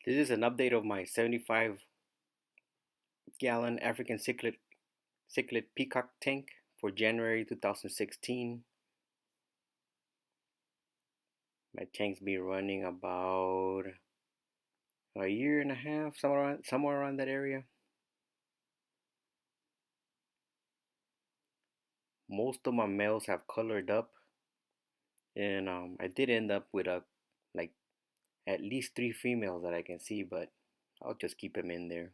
This is an update of my 75-gallon African Cichlid Peacock tank for January 2016. My tank's been running about a year and a half, somewhere around that area. Most of my males have colored up, and I did end up with like at least 3 females that I can see, but I'll just keep them in there.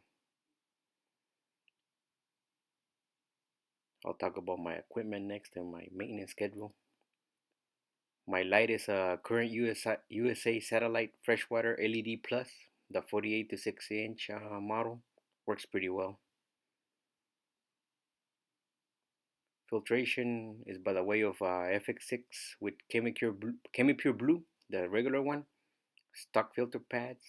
I'll talk about my equipment next and my maintenance schedule. My light is a current USA satellite freshwater LED plus, the 48 to 6 inch model. Works pretty well. Filtration is by the way of FX6 with Chemipure Blue, the regular one, stock filter pads,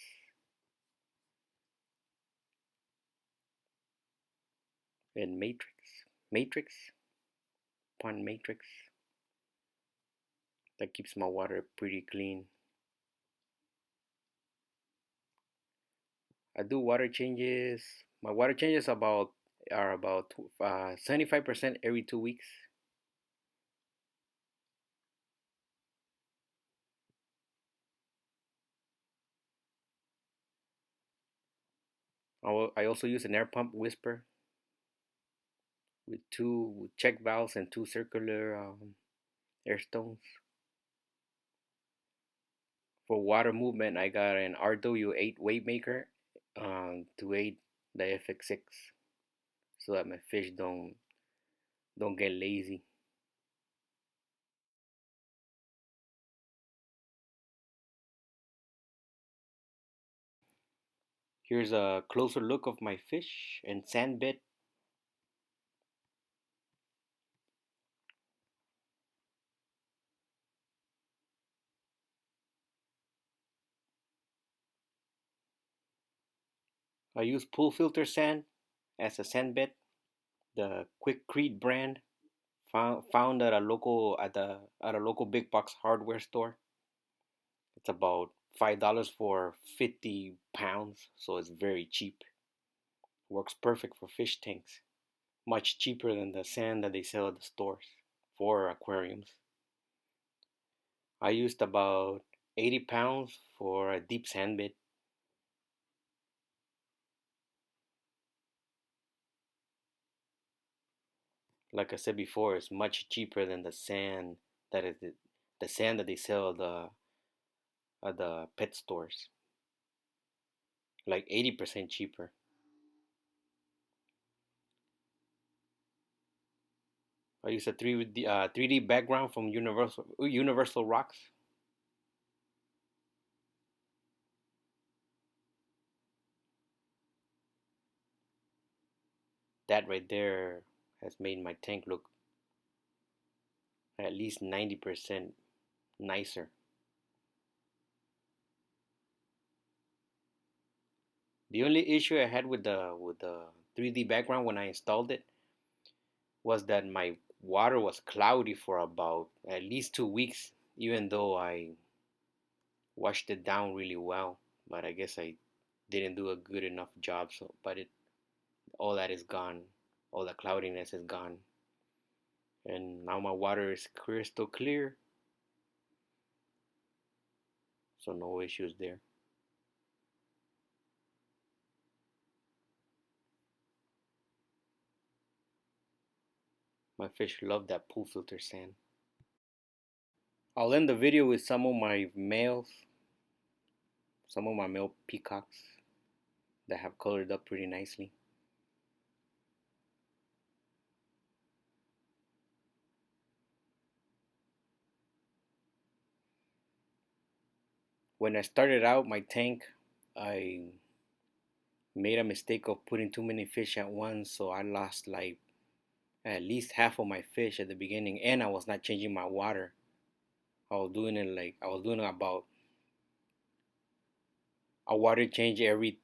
and Matrix, pond Matrix. That keeps my water pretty clean. I do water changes. My water changes are about 75% every 2 weeks. I also use an air pump Whisper with two check valves and two circular air stones. For water movement, I got an RW8 weight maker to aid the FX6 so that my fish don't get lazy. Here's a closer look of my fish and sand bed. I use pool filter sand as a sand bed, the Quickcrete brand, found at a local big box hardware store. It's about $5 for 50 pounds, so it's very cheap. Works perfect for fish tanks, much cheaper than the sand that they sell at the stores for aquariums. I used about 80 pounds for a deep sand bed. Like I said before, it's much cheaper than the sand that they sell at the pet stores. Like 80% cheaper. I use a 3D background from Universal Rocks. That right there has made my tank look at least 90% nicer. The only issue I had with the 3D background when I installed it was that my water was cloudy for about at least 2 weeks, even though I washed it down really well. But I guess I didn't do a good enough job. So, but all that is gone, all the cloudiness is gone, and now my water is crystal clear, so no issues there. My fish love that pool filter sand. I'll end the video with some of my male peacocks that have colored up pretty nicely. When I started out my tank, I made a mistake of putting too many fish at once, so I lost like at least half of my fish at the beginning, and I was not changing my water. I was doing about a water change every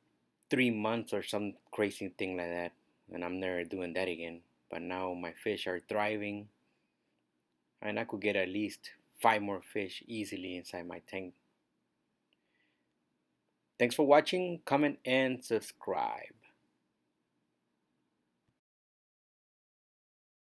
3 months or some crazy thing like that, and I'm never doing that again. But now my fish are thriving, and I could get at least 5 more fish easily inside my tank. Thanks for watching, comment, and subscribe.